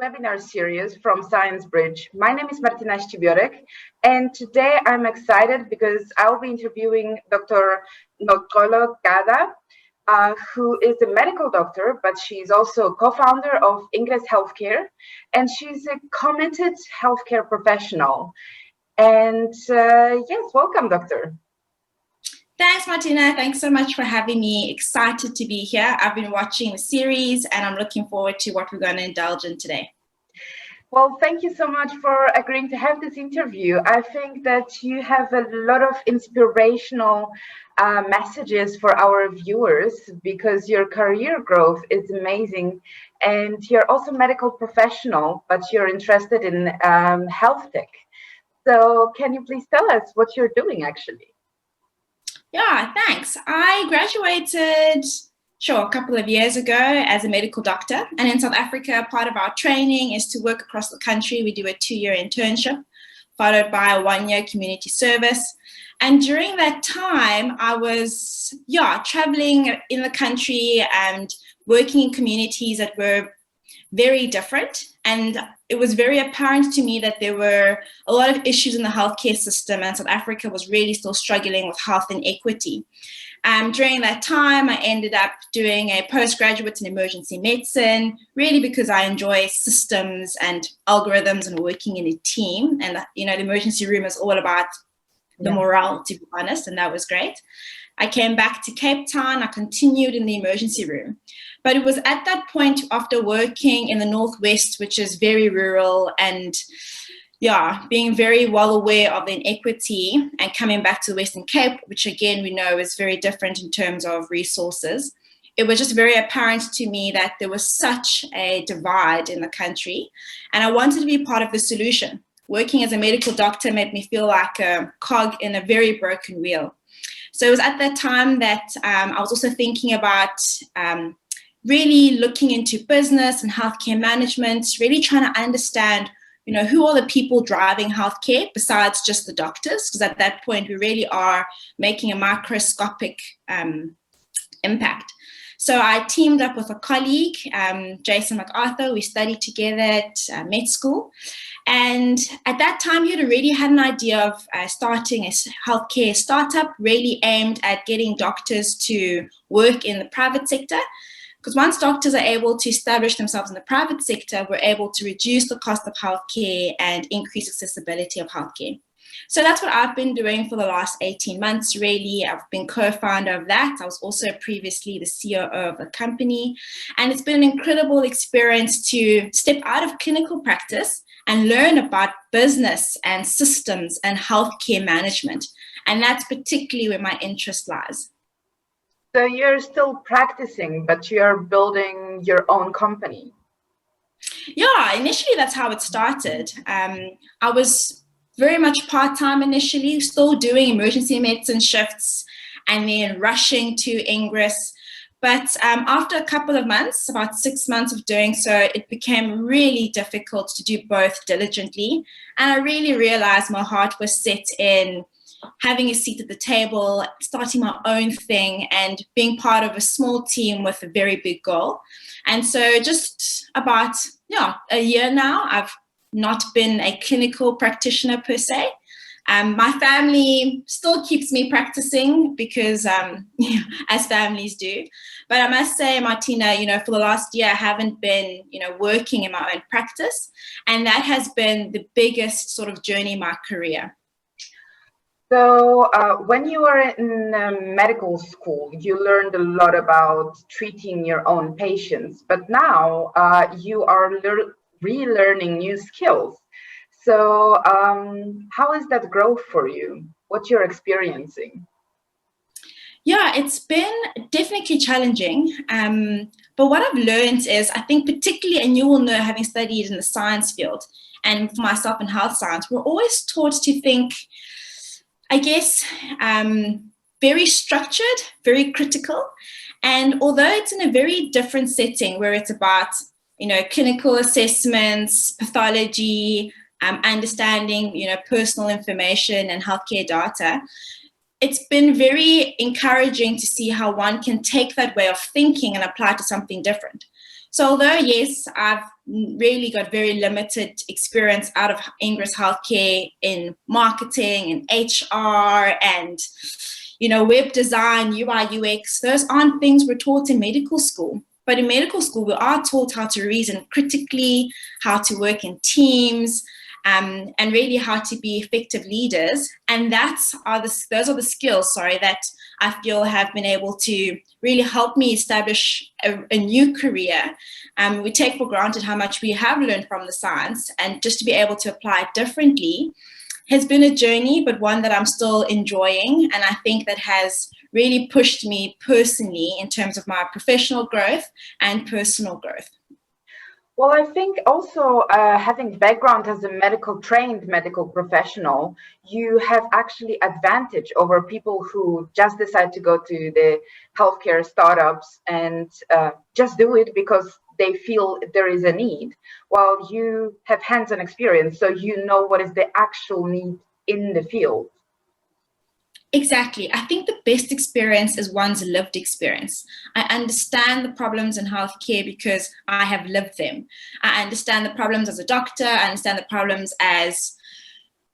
webinar series from Science Bridge. My name is Martina Ścibiorek, and today I'm excited because I'll be interviewing Dr. Noxolo Gqada, who is a medical doctor, but she's also co-founder of Ingress Healthcare, and she's a committed healthcare professional. And yes, welcome, Doctor. Thanks, Martina. Thanks so much for having me. Excited to be here. I've been watching the series and I'm looking forward to what we're going to indulge in today. Well, thank you so much for agreeing to have this interview. I think that you have a lot of inspirational messages for our viewers because your career growth is amazing and you're also a medical professional, but you're interested in health tech. So can you please tell us what you're doing actually? Yeah, thanks. I graduated, a couple of years ago as a medical doctor. And in South Africa, part of our training is to work across the country. We do a 2-year internship, followed by a 1-year community service. And during that time, I was, traveling in the country and working in communities that were very different. And it was very apparent to me that there were a lot of issues in the healthcare system, and South Africa was really still struggling with health inequity. During that time, I ended up doing a postgraduate in emergency medicine, really because I enjoy systems and algorithms and working in a team. And, the emergency room is all about the morale, to be honest, and that was great. I came back to Cape Town. I continued in the emergency room. But it was at that point, after working in the Northwest, which is very rural and being very well aware of the inequity, and coming back to the Western Cape, which again we know is very different in terms of resources, it was just very apparent to me that there was such a divide in the country, and I wanted to be part of the solution. Working as a medical doctor made me feel like a cog in a very broken wheel. So it was at that time that I was also thinking about really looking into business and healthcare management, really trying to understand, who are the people driving healthcare besides just the doctors? Because at that point, we really are making a microscopic impact. So I teamed up with a colleague, Jason MacArthur. We studied together at med school. And at that time, he had already had an idea of starting a healthcare startup really aimed at getting doctors to work in the private sector. Because once doctors are able to establish themselves in the private sector, we're able to reduce the cost of healthcare and increase accessibility of healthcare. So that's what I've been doing for the last 18 months, really. I've been co-founder of that. I was also previously the COO of the company. And it's been an incredible experience to step out of clinical practice and learn about business and systems and healthcare management. And that's particularly where my interest lies. So you're still practicing, but you're building your own company. Yeah, initially that's how it started. I was very much part-time initially, still doing emergency medicine shifts and then rushing to Ingress. But after a couple of months, about 6 months of doing so, it became really difficult to do both diligently. And I really realized my heart was set in having a seat at the table, starting my own thing, and being part of a small team with a very big goal. And so just about a year now, I've not been a clinical practitioner per se. My family still keeps me practicing because as families do. But I must say, Martina, for the last year, I haven't been, working in my own practice. And that has been the biggest sort of journey in my career. So when you were in medical school, you learned a lot about treating your own patients, but now you are relearning new skills. So how is that growth for you? What you're experiencing? Yeah, it's been definitely challenging. But what I've learned is, I think particularly, and you will know having studied in the science field, and for myself in health science, we're always taught to think, I guess, very structured, very critical. And although it's in a very different setting where it's about, clinical assessments, pathology, understanding, personal information and healthcare data, it's been very encouraging to see how one can take that way of thinking and apply it to something different. So although, yes, I've really got very limited experience out of Ingress Healthcare in marketing and HR and, web design, UI, UX, those aren't things we're taught in medical school. But in medical school, we are taught how to reason critically, how to work in teams, and really how to be effective leaders. And those are the skills, that I feel have been able to really help me establish a new career. We take for granted how much we have learned from the science, and just to be able to apply it differently has been a journey, but one that I'm still enjoying. And I think that has really pushed me personally in terms of my professional growth and personal growth. Well, I think also having background as a trained medical professional, you have actually advantage over people who just decide to go to the healthcare startups and just do it because they feel there is a need, while you have hands-on experience, so you know what is the actual need in the field. Exactly. I think the best experience is one's lived experience. I understand the problems in healthcare because I have lived them. I understand the problems as a doctor. I understand the problems as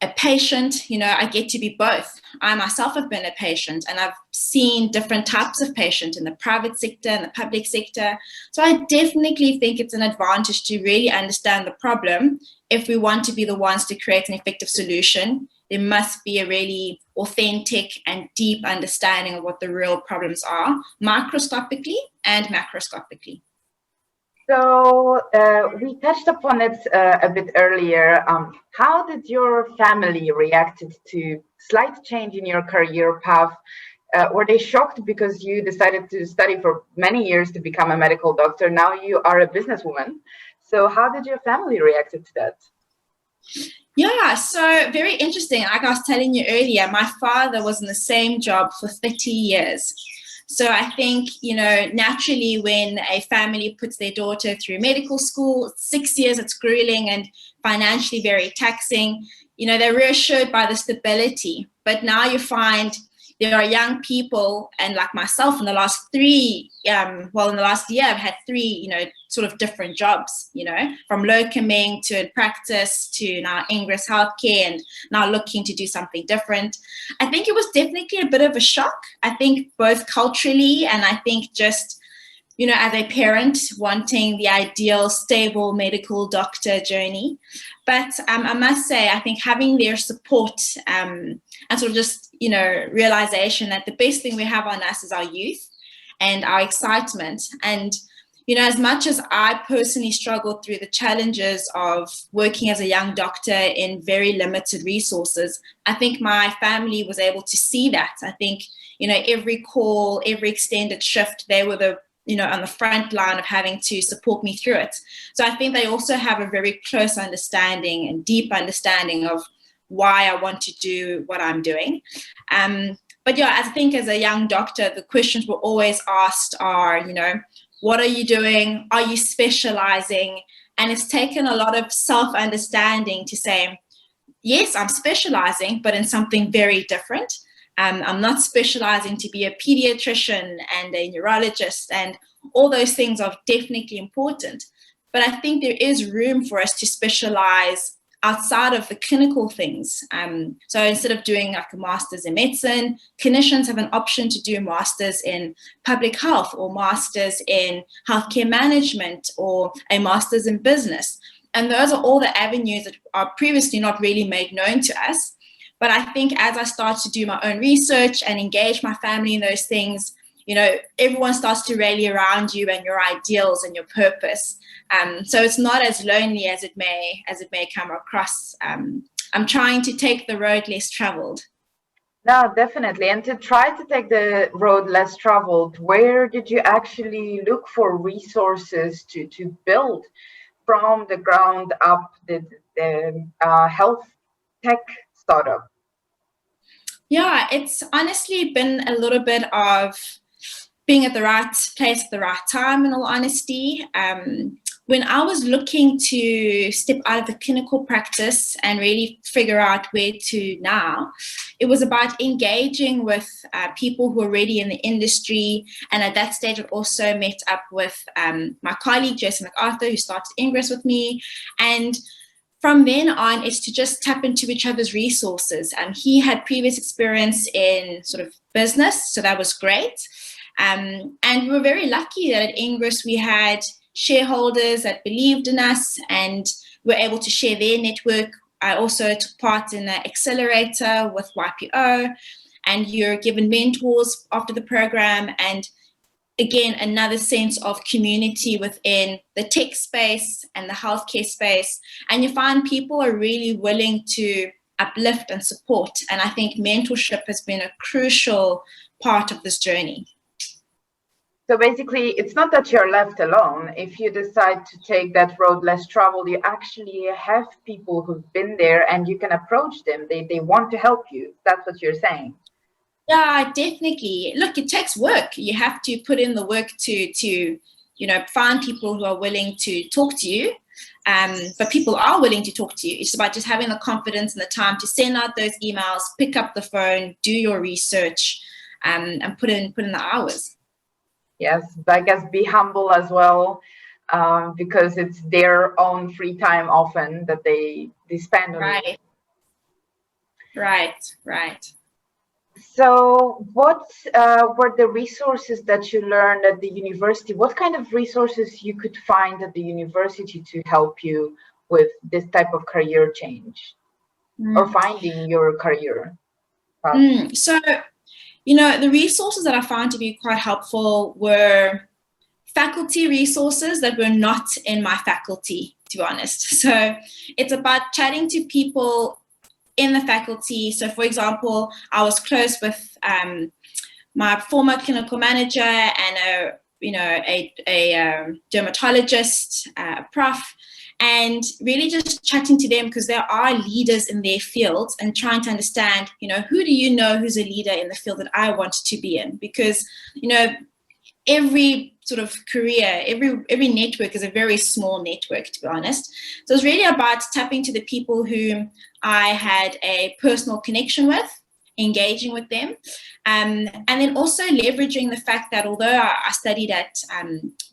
a patient. I get to be both. I myself have been a patient, and I've seen different types of patient in the private sector and the public sector. So I definitely think it's an advantage to really understand the problem if we want to be the ones to create an effective solution. There must be a really authentic and deep understanding of what the real problems are, microscopically and macroscopically. So we touched upon it a bit earlier. How did your family react to slight change in your career path? Were they shocked because you decided to study for many years to become a medical doctor? Now you are a businesswoman. So how did your family react to that? Yeah, so very interesting. Like I was telling you earlier, my father was in the same job for 30 years. So I think, naturally when a family puts their daughter through medical school, 6 years, it's grueling and financially very taxing, they're reassured by the stability. But now you find there are young people, and like myself in the last in the last year, I've had 3, sort of different jobs, from locuming to practice to now Ingress Healthcare, and now looking to do something different. I think it was definitely a bit of a shock. I think both culturally, and I think just, as a parent wanting the ideal, stable medical doctor journey. But I must say, I think having their support and sort of just, realization that the best thing we have on us is our youth and our excitement. And, as much as I personally struggled through the challenges of working as a young doctor in very limited resources, I think my family was able to see that. I think, every call, every extended shift, they were on the front line of having to support me through it. So I think they also have a very close understanding and deep understanding of why I want to do what I'm doing. But yeah, I think as a young doctor, the questions we're always asked are, what are you doing? Are you specializing? And it's taken a lot of self-understanding to say, yes, I'm specializing, but in something very different. I'm not specializing to be a pediatrician and a neurologist, and all those things are definitely important. But I think there is room for us to specialize outside of the clinical things. So instead of doing like a master's in medicine, clinicians have an option to do masters in public health or masters in healthcare management or a master's in business. And those are all the avenues that are previously not really made known to us. But I think as I start to do my own research and engage my family in those things, everyone starts to rally around you and your ideals and your purpose. So it's not as lonely as it may come across. I'm trying to take the road less traveled. No, definitely. And to try to take the road less traveled, where did you actually look for resources to build from the ground up the health tech startup? Yeah, it's honestly been a little bit of being at the right place at the right time, in all honesty. when I was looking to step out of the clinical practice and really figure out where to now, it was about engaging with people who are already in the industry. And at that stage, I also met up with my colleague, Jason MacArthur, who started Ingress with me. And from then on, it's to just tap into each other's resources. He had previous experience in sort of business, so that was great. And we were very lucky that at Ingress we had shareholders that believed in us and were able to share their network. I also took part in the accelerator with YPO, and you're given mentors after the program. And again, another sense of community within the tech space and the healthcare space. And you find people are really willing to uplift and support. And I think mentorship has been a crucial part of this journey. So basically, it's not that you're left alone. If you decide to take that road less traveled, you actually have people who've been there and you can approach them. They want to help you. That's what you're saying. Yeah, definitely. Look, it takes work. You have to put in the work to find people who are willing to talk to you. But people are willing to talk to you. It's about just having the confidence and the time to send out those emails, pick up the phone, do your research, and put in the hours. Yes, but I guess be humble as well, because it's their own free time often that they spend on it. Right. So what were the resources that you learned at the university? What kind of resources you could find at the university to help you with this type of career change or finding your career path? So, the resources that I found to be quite helpful were faculty resources that were not in my faculty, to be honest. So it's about chatting to people in the faculty. So for example, I was close with my former clinical manager and a dermatologist, prof, and really just chatting to them because there are leaders in their fields and trying to understand, who do you know who's a leader in the field that I want to be in? Because, every sort of career, every network is a very small network, to be honest. So it's really about tapping to the people whom I had a personal connection with, engaging with them, and then also leveraging the fact that although I studied at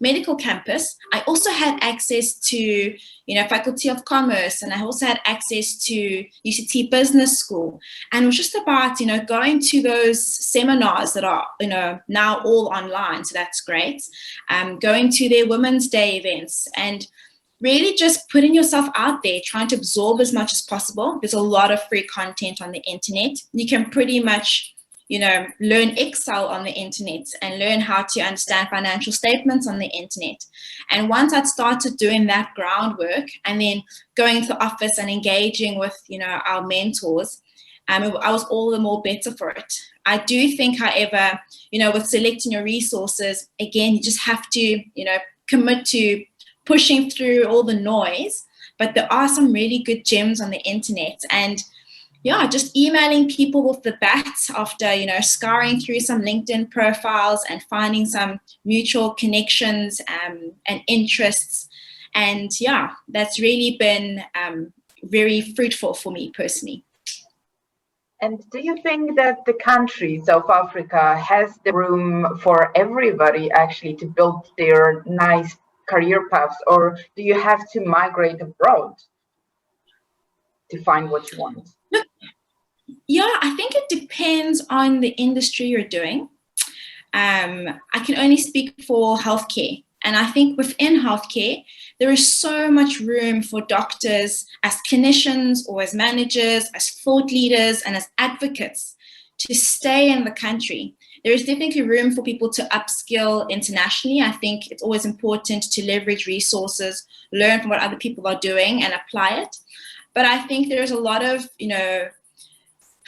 medical campus, I also had access to Faculty of Commerce, and I also had access to UCT Business School, and it was just about going to those seminars that are now all online, so that's great, going to their Women's Day events, and really just putting yourself out there, trying to absorb as much as possible. There's a lot of free content on the internet. You can pretty much, learn Excel on the internet and learn how to understand financial statements on the internet. And once I'd started doing that groundwork and then going into the office and engaging with, our mentors, I was all the more better for it. I do think, however, with selecting your resources, again, you just have to, commit to pushing through all the noise, but there are some really good gems on the internet. And yeah, just emailing people with the bat after, scouring through some LinkedIn profiles and finding some mutual connections and interests. And yeah, that's really been very fruitful for me personally. And do you think that the country, South Africa, has the room for everybody actually to build their nice career paths, or do you have to migrate abroad to find what you want? Yeah, I think it depends on the industry you're doing. I can only speak for healthcare. And I think within healthcare, there is so much room for doctors as clinicians or as managers, as thought leaders, and as advocates to stay in the country. There is definitely room for people to upskill internationally. I think it's always important to leverage resources, learn from what other people are doing and apply it. But I think there's a lot of,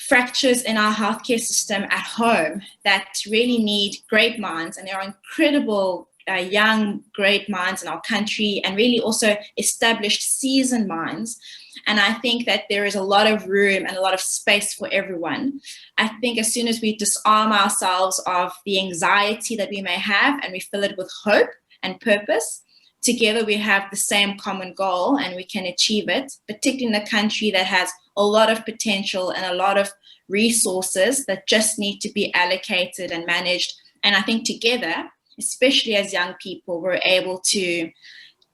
fractures in our healthcare system at home that really need great minds, and there are incredible young, great minds in our country, and really also established, seasoned minds. And I think that there is a lot of room and a lot of space for everyone. I think as soon as we disarm ourselves of the anxiety that we may have and we fill it with hope and purpose, together we have the same common goal and we can achieve it, particularly in a country that has a lot of potential and a lot of resources that just need to be allocated and managed. And I think together, especially as young people, we're able to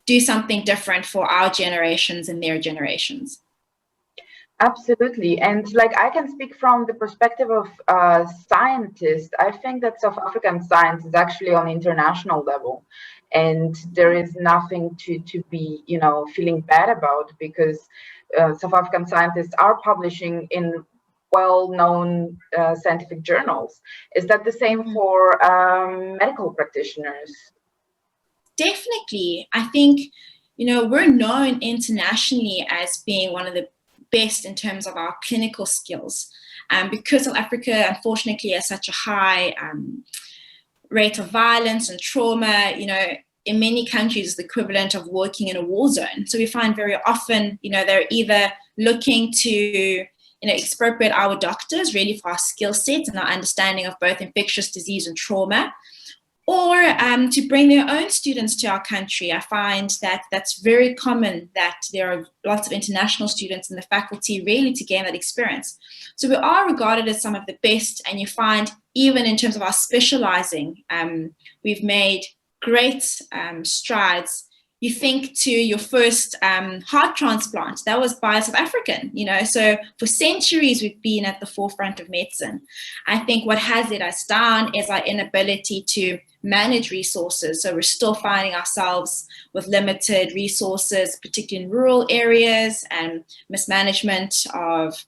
do something different for our generations and their generations. Absolutely. And like I can speak from the perspective of scientists, I think that South African science is actually on international level. And there is nothing to be, feeling bad about, because South African scientists are publishing in well-known scientific journals. Is that the same for medical practitioners? Definitely. I think, we're known internationally as being one of the best in terms of our clinical skills. Because South Africa, unfortunately, has such a high rate of violence and trauma, in many countries, the equivalent of working in a war zone. So we find very often, they're either looking to, expropriate our doctors really for our skill sets and our understanding of both infectious disease and trauma, or to bring their own students to our country. I find that that's very common, that there are lots of international students in the faculty really to gain that experience. So we are regarded as some of the best, and you find even in terms of our specializing, we've made great strides. You think to your first heart transplant, that was by a South African, so for centuries we've been at the forefront of medicine. I think what has let us down is our inability to manage resources. So we're still finding ourselves with limited resources, particularly in rural areas, and mismanagement of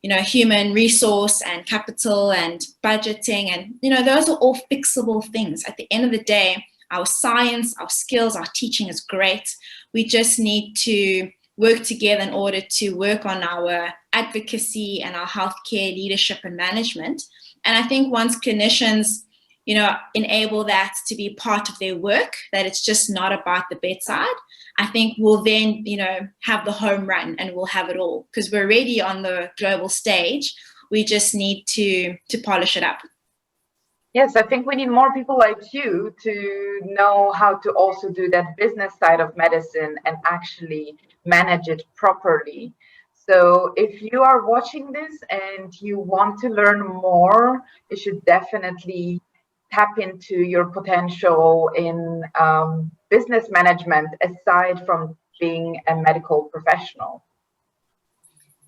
human resource and capital and budgeting. And, those are all fixable things. At the end of the day, our science, our skills, our teaching is great. We just need to work together in order to work on our advocacy and our healthcare leadership and management. And I think once clinicians, enable that to be part of their work, that it's just not about the bedside, I think we'll then, have the home run and we'll have it all, because we're already on the global stage. We just need to polish it up. Yes, I think we need more people like you to know how to also do that business side of medicine and actually manage it properly. So if you are watching this and you want to learn more, you should definitely tap into your potential in business management aside from being a medical professional.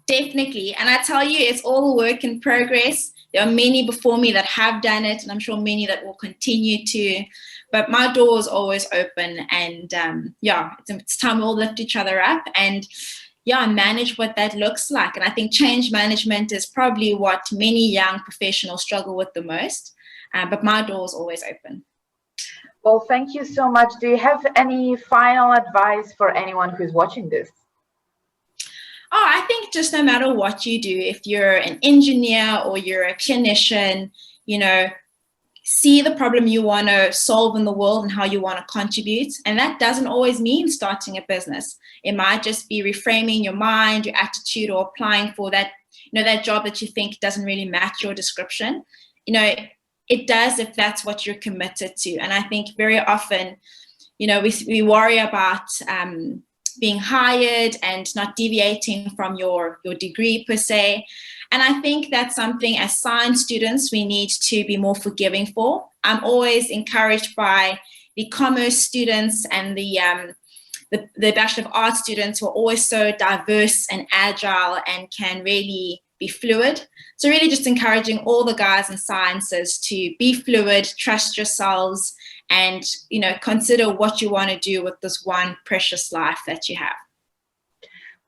Definitely. And I tell you, it's all a work in progress. There are many before me that have done it, and I'm sure many that will continue to. But my door is always open. And it's time we all lift each other up and manage what that looks like. And I think change management is probably what many young professionals struggle with the most. But my door is always open. Well, thank you so much. Do you have any final advice for anyone who's watching this? Oh, I think just no matter what you do, if you're an engineer or you're a clinician, see the problem you want to solve in the world and how you want to contribute. And that doesn't always mean starting a business. It might just be reframing your mind, your attitude, or applying for that, that job that you think doesn't really match your description. It does if that's what you're committed to. And I think very often, we worry about being hired and not deviating from your degree per se. And I think that's something as science students we need to be more forgiving for. I'm always encouraged by the commerce students and the Bachelor of Arts students who are always so diverse and agile and can really be fluid. So really just encouraging all the guys in sciences to be fluid, trust yourselves, and consider what you want to do with this one precious life that you have.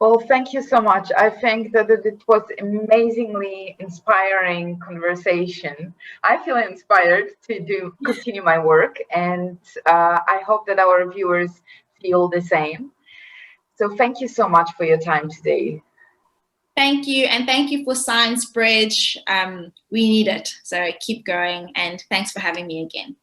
Well, thank you so much. I think that it was amazingly inspiring conversation. I feel inspired to continue my work, and I hope that our viewers feel the same. So thank you so much for your time today. Thank you, and thank you for Science Bridge. We need it, so keep going, and thanks for having me again.